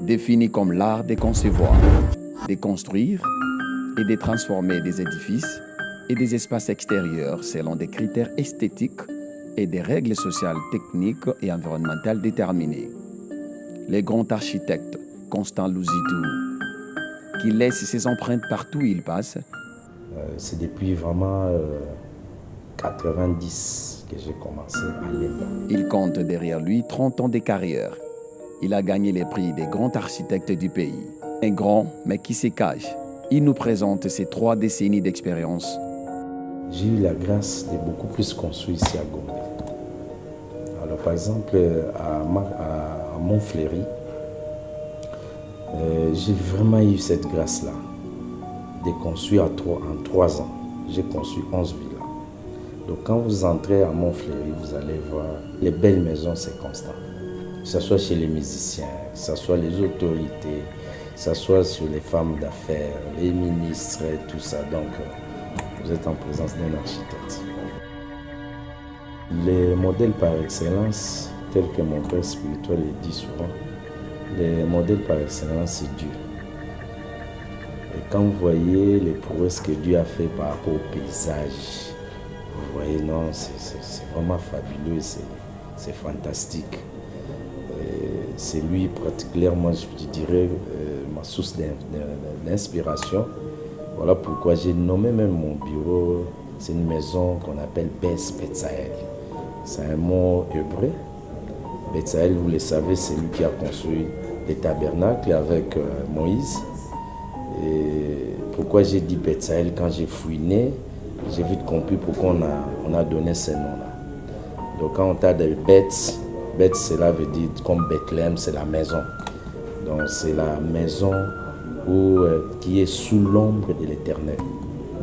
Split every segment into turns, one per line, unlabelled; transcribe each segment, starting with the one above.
défini comme l'art de concevoir, de construire et de transformer des édifices et des espaces extérieurs selon des critères esthétiques et des règles sociales, techniques et environnementales déterminées. Le grand architecte Constant Louzidou, qui laisse ses empreintes partout où il passe.
C'est depuis vraiment 90 que j'ai commencé à l'aimer.
Il compte derrière lui 30 ans de carrière. Il a gagné les prix des grands architectes du pays. Un grand, mais qui se cache. Il nous présente ses 3 décennies d'expérience.
J'ai eu la grâce de beaucoup plus construire ici à Gombe. Alors par exemple, à Montfleury, j'ai vraiment eu cette grâce-là de construire en 3 ans. J'ai construit 11 villas. Donc quand vous entrez à Montfleury, vous allez voir les belles maisons, c'est constant. Que ce soit chez les musiciens, que ce soit les autorités, que ce soit sur les femmes d'affaires, les ministres, et tout ça. Donc vous êtes en présence d'un architecte. Les modèles par excellence, tels que mon père spirituel le dit souvent, les modèles par excellence, c'est Dieu. Et quand vous voyez les prouesses que Dieu a fait par rapport au paysage, vous voyez, non, c'est vraiment fabuleux, c'est fantastique. C'est lui particulièrement, je dirais, ma source d'inspiration. Voilà pourquoi j'ai nommé même mon bureau, c'est une maison qu'on appelle Beth Betsael. C'est un mot hébreu. Betsael, vous le savez, c'est lui qui a construit les tabernacles avec Moïse. Et pourquoi j'ai dit Betsael quand j'ai fouiné, j'ai vite compris pourquoi on a donné ce nom-là. Donc quand on parle de Beth, Beth, cela veut dire comme Bethléem, c'est la maison. Donc c'est la maison qui est sous l'ombre de l'Éternel.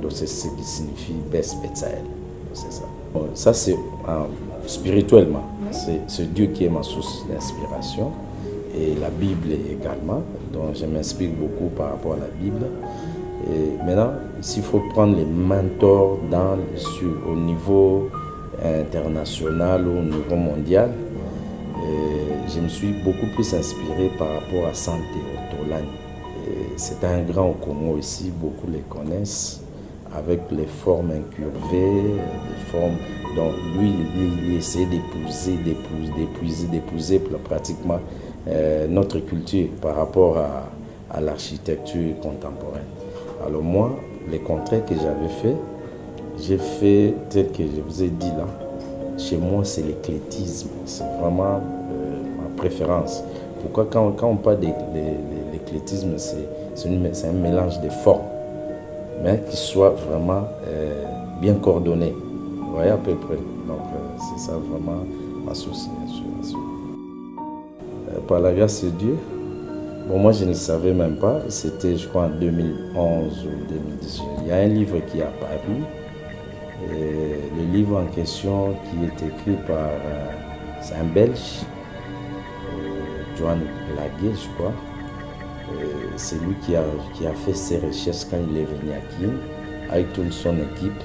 Donc c'est ce qui signifie Beth Betsael. C'est ça. Bon, ça c'est spirituellement. C'est Dieu qui est ma source d'inspiration. Et la Bible également. Donc je m'inspire beaucoup par rapport à la Bible. Et maintenant, s'il faut prendre les mentors au niveau international ou au niveau mondial, je me suis beaucoup plus inspiré par rapport à Santé Otolani. C'est un grand au Congo ici, beaucoup les connaissent, avec les formes incurvées, les formes. Donc lui, il essaie d'épouser pratiquement notre culture par rapport à l'architecture contemporaine. Alors moi, les contrats que j'avais fait, j'ai fait tel que je vous ai dit là. Chez moi, c'est l'éclectisme. C'est vraiment ma préférence. Pourquoi quand on parle d'éclectisme, c'est un mélange de formes, mais qui soit vraiment bien coordonné. Vous voyez à peu près. Donc c'est ça vraiment ma source d'inspiration. Par la grâce de Dieu, bon, moi je ne le savais même pas. C'était, je crois, en 2011 ou 2018. Il y a un livre qui est apparu. Le livre en question qui est écrit par c'est un Belge, Johan Laguet, je crois. C'est lui qui a fait ses recherches quand il est venu à Kin, avec toute son équipe.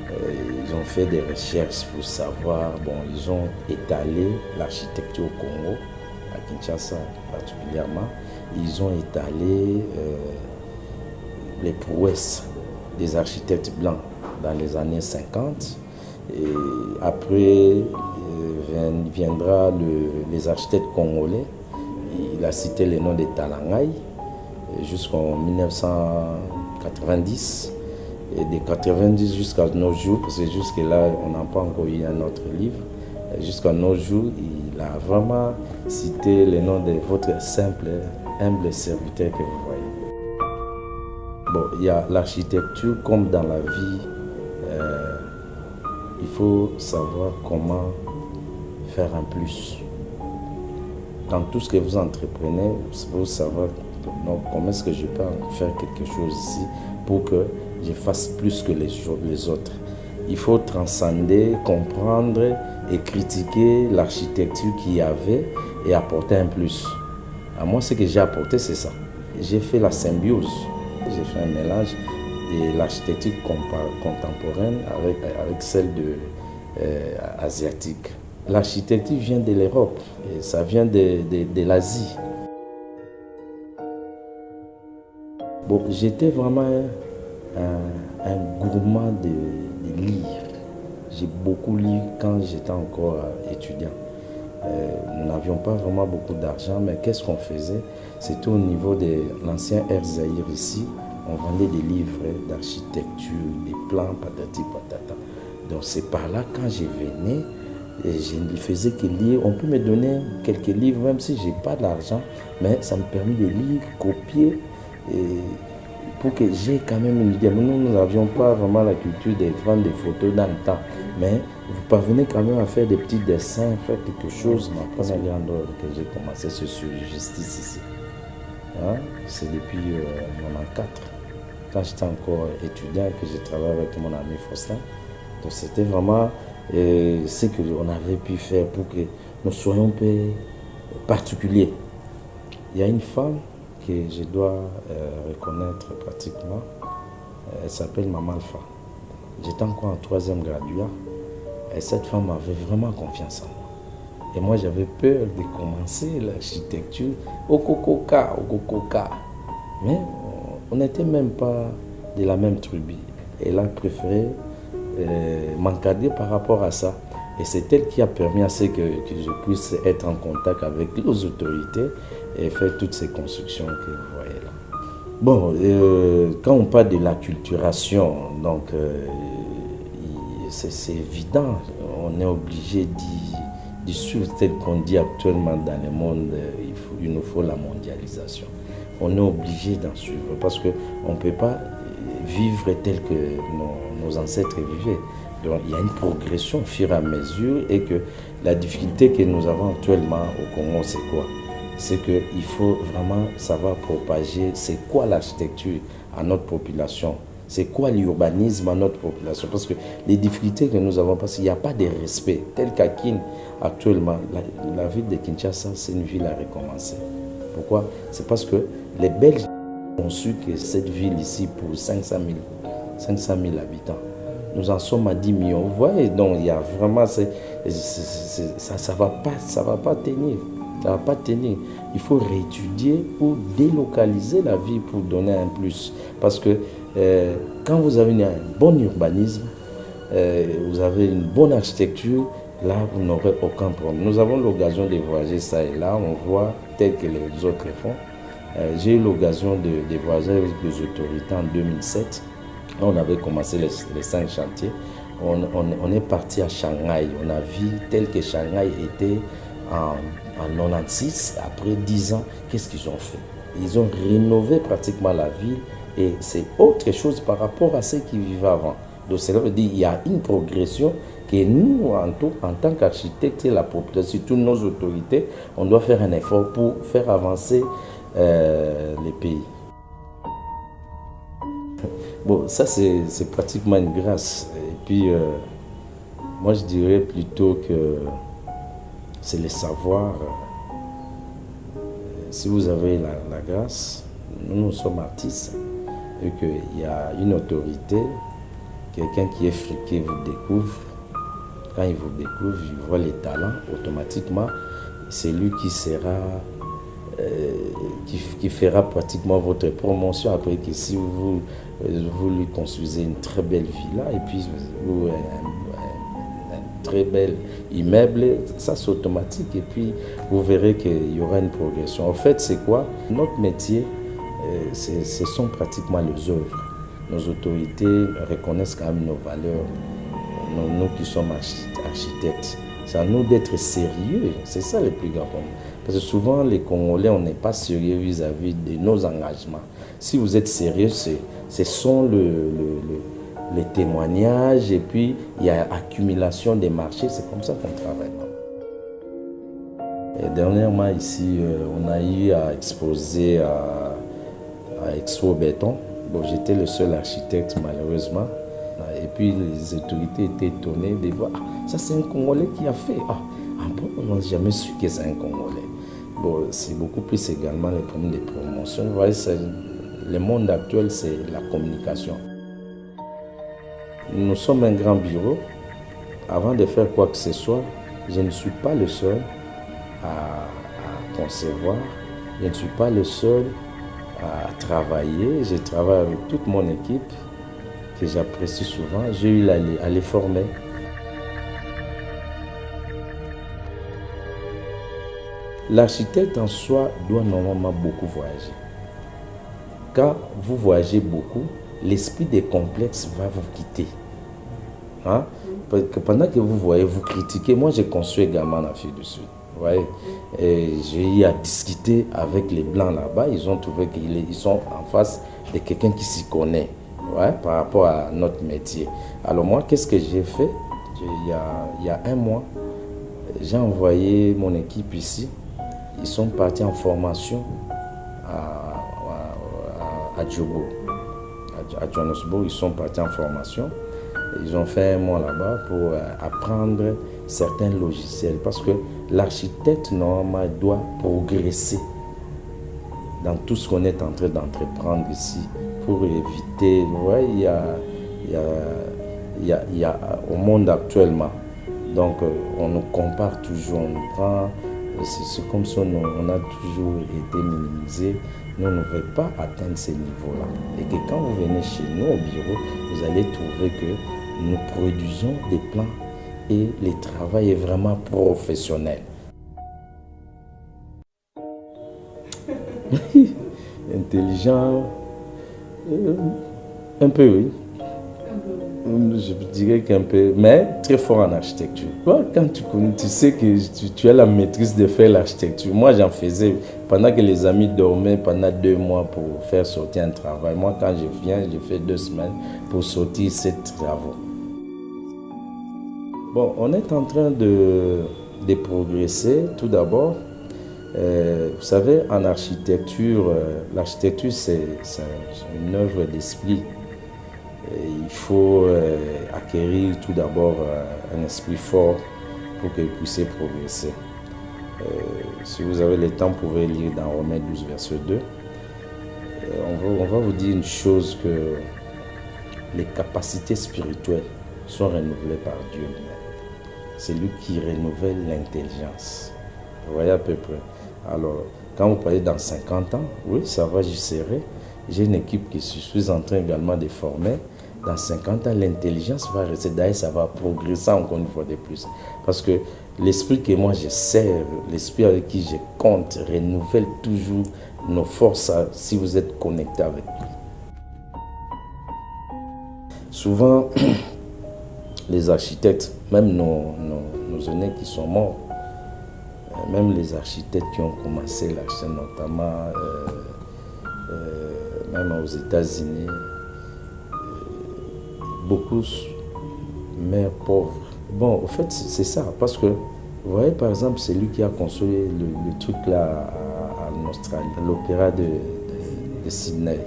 Ils ont fait des recherches pour savoir, bon, ils ont étalé l'architecture au Congo, à Kinshasa particulièrement. Ils ont étalé les prouesses des architectes blancs dans les années 50. Et après viendra les architectes congolais. Il a cité le nom de Talangai jusqu'en 1990. Et de 90 jusqu'à nos jours, parce que jusque-là, on n'a pas encore eu un autre livre. Jusqu'à nos jours, il a vraiment cité le nom de votre simple, humble serviteur que vous voyez. Bon, il y a l'architecture comme dans la vie. Il faut savoir comment faire un plus. Dans tout ce que vous entreprenez, il faut savoir comment est-ce que je peux faire quelque chose ici pour que je fasse plus que les autres. Il faut transcender, comprendre et critiquer l'architecture qu'il y avait et apporter un plus. À moi, ce que j'ai apporté, c'est ça. J'ai fait la symbiose. J'ai fait un mélange de l'architecture contemporaine avec celle asiatique. L'architecture vient de l'Europe et ça vient de l'Asie. Bon, j'étais vraiment un gourmand de livres. J'ai beaucoup lu quand j'étais encore étudiant. Nous n'avions pas vraiment beaucoup d'argent, mais qu'est-ce qu'on faisait? C'était au niveau de l'ancien Air Zahir ici. On vendait des livres d'architecture, des plans, patati patata. Donc c'est par là, quand je venais, je ne faisais que lire. On peut me donner quelques livres, même si je n'ai pas d'argent, mais ça me permet de lire, copier, pour que j'ai quand même une idée. Nous n'avions pas vraiment la culture de prendre des photos dans le temps, mais vous parvenez quand même à faire des petits dessins, faire quelque chose. Ma première grande œuvre que j'ai commencé, c'est sur justice ici. Hein? C'est depuis 94, quand j'étais encore étudiant et que j'ai travaillé avec mon ami Faustin. Donc c'était vraiment ce qu'on avait pu faire pour que nous soyons un peu particuliers. Il y a une femme que je dois reconnaître pratiquement. Elle s'appelle Maman Alpha. J'étais encore en 3e graduat et cette femme avait vraiment confiance en moi. Et moi, j'avais peur de commencer l'architecture au Cococa. Mais on n'était même pas de la même tribu. Elle a préféré m'encadrer par rapport à ça. Et c'est elle qui a permis à ce que je puisse être en contact avec les autorités et faire toutes ces constructions que vous voyez là. Bon, quand on parle de l'acculturation, donc c'est évident, on est obligé de suivre tel qu'on dit actuellement dans le monde, il nous faut la mondialisation. On est obligé d'en suivre parce qu'on ne peut pas vivre tel que nos ancêtres vivaient. Donc il y a une progression au fur et à mesure et que la difficulté que nous avons actuellement au Congo, c'est quoi? C'est qu'il faut vraiment savoir propager c'est quoi l'architecture à notre population, c'est quoi l'urbanisme à notre population. Parce que les difficultés que nous avons, parce qu'il n'y a pas de respect. Tel qu'à Kin, actuellement, la ville de Kinshasa, c'est une ville à recommencer. Pourquoi? C'est parce que les Belges ont su que cette ville ici, pour 500 000 habitants, nous en sommes à 10 millions. Vous voyez, donc il y a vraiment, ça va pas tenir. Ça va pas tenir. Il faut réétudier pour délocaliser la vie, pour donner un plus. Parce que quand vous avez un bon urbanisme, vous avez une bonne architecture, là, vous n'aurez aucun problème. Nous avons l'occasion de voyager ça et là, on voit tel que les autres font. J'ai eu l'occasion de voyager avec les autorités en 2007. On avait commencé les 5 chantiers. On est parti à Shanghai. On a vu tel que Shanghai était en 96. Après 10 ans, qu'est-ce qu'ils ont fait? Ils ont rénové pratiquement la ville et c'est autre chose par rapport à ce qu'ils vivaient avant. Donc cela veut dire qu'il y a une progression que nous, en tant qu'architectes et la population, surtout nos autorités, on doit faire un effort pour faire avancer les pays. Bon, ça c'est pratiquement une grâce. Et puis, moi je dirais plutôt que c'est le savoir. Si vous avez la grâce, nous sommes artistes, et qu'il y a une autorité, quelqu'un qui est friqué vous découvre. Quand il vous découvre, il voit les talents, automatiquement, c'est lui qui sera... qui fera pratiquement votre promotion après que si vous lui construisez une très belle villa et puis un très bel immeuble, ça c'est automatique et puis vous verrez qu'il y aura une progression. En fait, c'est quoi? Notre métier, ce sont pratiquement les œuvres. Nos autorités reconnaissent quand même nos valeurs, nous qui sommes architectes. C'est à nous d'être sérieux, c'est ça le plus grand problème. Parce que souvent, les Congolais, on n'est pas sérieux vis-à-vis de nos engagements. Si vous êtes sérieux, ce sont les témoignages et puis il y a accumulation des marchés, c'est comme ça qu'on travaille. Et dernièrement, ici, on a eu à exposer à Expo Béton. Bon, j'étais le seul architecte, malheureusement. Et puis, les autorités étaient étonnées de voir, ça c'est un Congolais qui a fait. Bon, on n'a jamais su que c'est un Congolais. Bon, c'est beaucoup plus également les problèmes de promotion. Vous voyez, le monde actuel, c'est la communication. Nous sommes un grand bureau. Avant de faire quoi que ce soit, je ne suis pas le seul à concevoir. Je ne suis pas le seul à travailler. Je travaille avec toute mon équipe que j'apprécie souvent. J'ai eu à les former. L'architecte en soi doit normalement beaucoup voyager. Quand vous voyagez beaucoup, l'esprit des complexes va vous quitter. Hein? Parce que pendant que vous voyez, vous critiquez. Moi, j'ai construit également en Afrique du Sud. Vous voyez? Et j'ai eu à discuter avec les Blancs là-bas. Ils ont trouvé qu'ils sont en face de quelqu'un qui s'y connaît, ouais, par rapport à notre métier. Alors moi, qu'est-ce que j'ai fait? Il y a un mois, j'ai envoyé mon équipe ici. Ils sont partis en formation à Djobo. À Johannesburg, ils sont partis en formation. Ils ont fait un mois là-bas pour apprendre certains logiciels. Parce que l'architecte, normalement, doit progresser dans tout ce qu'on est en train d'entreprendre ici pour éviter. Vous voyez, il y a au monde actuellement. Donc, on nous compare toujours, on nous prend. C'est comme ça on a toujours été minimisés. Nous ne veut pas atteindre ces niveaux-là. Et que quand vous venez chez nous au bureau, vous allez trouver que nous produisons des plans et le travail est vraiment professionnel. Intelligent, un peu oui. Je dirais qu'un peu, mais très fort en architecture. Quand tu sais que tu as la maîtrise de faire l'architecture. Moi, j'en faisais pendant que les amis dormaient pendant 2 mois pour faire sortir un travail. Moi, quand je viens, je fais 2 semaines pour sortir ces travaux. Bon, on est en train de progresser. Tout d'abord, vous savez, en architecture, l'architecture, c'est une œuvre d'esprit. Il faut acquérir tout d'abord un esprit fort pour que vous puissiez progresser. Si vous avez le temps, vous pouvez lire dans Romains 12, verset 2. On va vous dire une chose, que les capacités spirituelles sont renouvelées par Dieu lui-même. C'est lui qui renouvelle l'intelligence. Vous voyez à peu près. Alors, quand vous parlez dans 50 ans, oui, ça va, j'y serai. J'ai une équipe que je suis en train également de former. Dans 50 ans, l'intelligence va rester. D'ailleurs, ça va progresser encore une fois de plus. Parce que l'esprit que moi je sers, l'esprit avec qui je compte, renouvelle toujours nos forces si vous êtes connecté avec lui. Souvent, les architectes, même nos aînés qui sont morts, même les architectes qui ont commencé l'architecture, notamment même aux États-Unis, beaucoup meurent pauvres. Bon, au fait, c'est ça. Parce que, vous voyez, par exemple, c'est lui qui a construit le truc là en Australie, l'opéra de Sydney.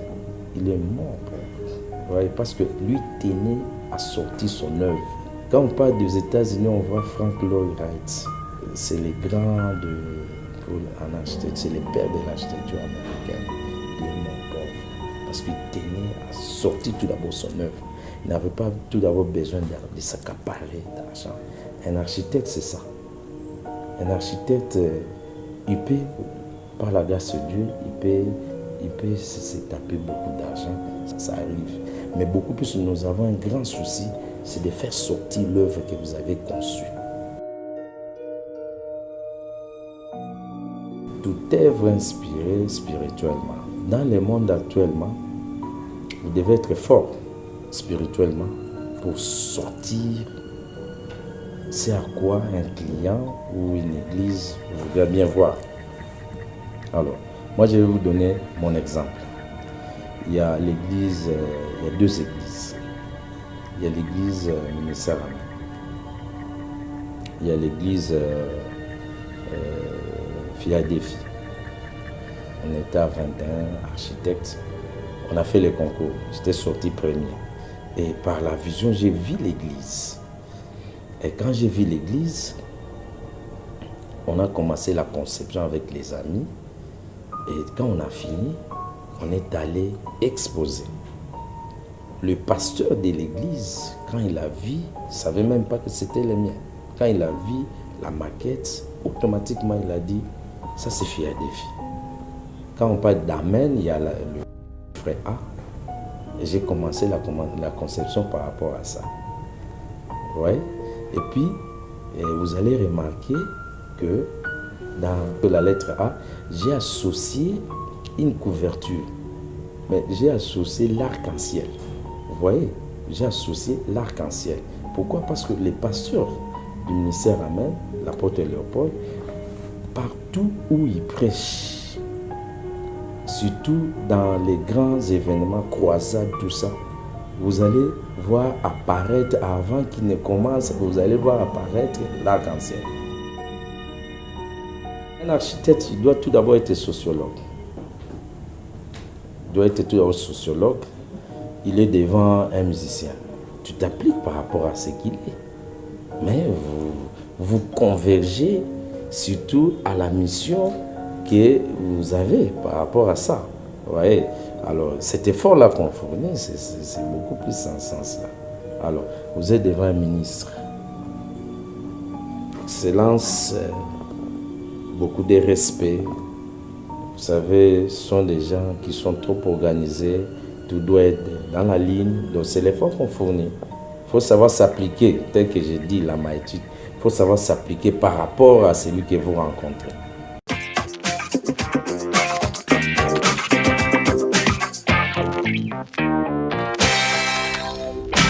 Il est mort, pauvre. Vous voyez, parce que lui tenait à sortir son œuvre. Quand on parle des États-Unis, on voit Frank Lloyd Wright. C'est les grands en architecture, c'est les pères de l'architecture américaine. Il est mort pauvre. Parce qu'il tenait à sortir tout d'abord son œuvre. Il n'avait pas tout d'abord besoin de s'accaparer d'argent. Un architecte, c'est ça. Un architecte, il peut, par la grâce de Dieu, il peut se taper beaucoup d'argent. Ça arrive. Mais beaucoup plus, nous avons un grand souci, c'est de faire sortir l'œuvre que vous avez conçue. Toute œuvre inspirée spirituellement. Dans le monde actuellement, vous devez être fort spirituellement pour sortir c'est à quoi un client ou une église voudrait bien voir. Alors, moi je vais vous donner mon exemple. Il y a l'église, il y a 2 églises. Il y a l'église Ministère. Il y a l'église Philadelphie. On était à 21 architectes. On a fait le concours. J'étais sorti premier. Et par la vision, j'ai vu l'église. Et quand j'ai vu l'église, on a commencé la conception avec les amis. Et quand on a fini, on est allé exposer. Le pasteur de l'église, quand il a vu, il ne savait même pas que c'était les miens. Quand il a vu la maquette, automatiquement il a dit, ça c'est Philadelphie. Quand on parle d'Amen, il y a le frère A. Et j'ai commencé la conception par rapport à ça. Ouais. Et puis, vous allez remarquer que dans la lettre A, j'ai associé une couverture. Mais j'ai associé l'arc-en-ciel. Vous voyez, j'ai associé l'arc-en-ciel. Pourquoi? Parce que les pasteurs du ministère Amen, l'apôtre Léopold, partout où ils prêchent, surtout dans les grands événements, croisades, tout ça, vous allez voir apparaître, avant qu'il ne commence, vous allez voir apparaître l'arc-en-ciel. Un architecte, il doit tout d'abord être sociologue. Il doit être tout d'abord sociologue. Il est devant un musicien. Tu t'appliques par rapport à ce qu'il est. Mais vous convergez surtout à la mission que vous avez par rapport à ça. Vous voyez? Alors, cet effort-là qu'on fournit, c'est beaucoup plus en ce sens-là. Alors, vous êtes devant un ministre. Excellence, beaucoup de respect. Vous savez, ce sont des gens qui sont trop organisés. Tout doit être dans la ligne. Donc, c'est l'effort qu'on fournit. Il faut savoir s'appliquer, tel que j'ai dit, la maïtude. Il faut savoir s'appliquer par rapport à celui que vous rencontrez.